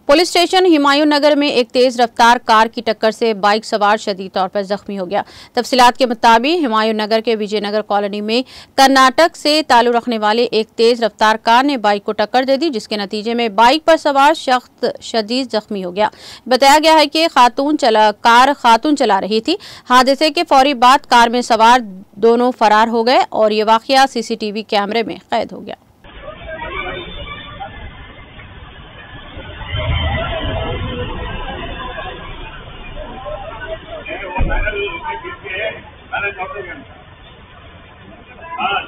Police station Humayun नगर में एक तेज रफ्तार कार की टक्कर से बाइक सवार शदीद तौर पर जख्मी हो गया। तफसीलात के मुताबिक हुमायूं नगर के विजयनगर कॉलोनी में कर्नाटक से ताल्लुक रखने वाले एक तेज रफ्तार कार ने बाइक को टक्कर दे दी, जिसके नतीजे में बाइक पर सवार शख्स शदीद जख्मी हो गया। बताया गया है कि खातून चला रही थी। हादसे के फौरी बाद कार में सवार दोनों फरार हो गए और ये वाकया CCTV कैमरे में कैद हो गया।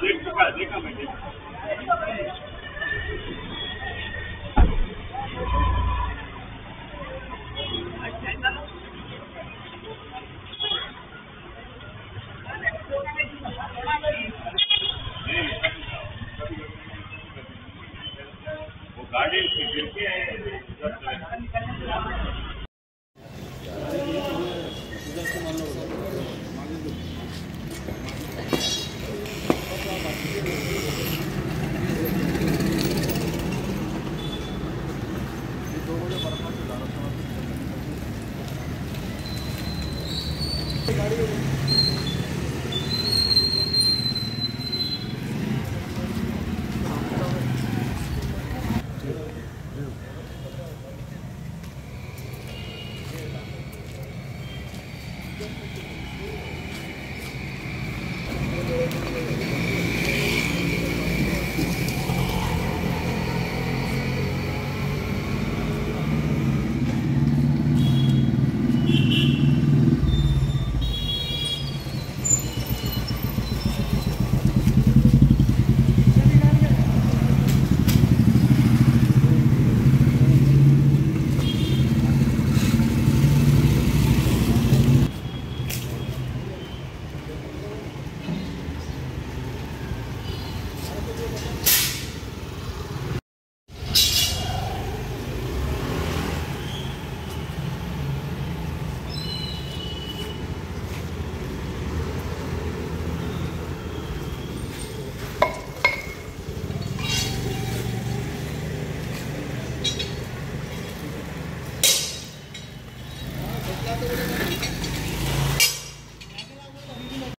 देख चुका देखा मैं वो गाड़ी गिर के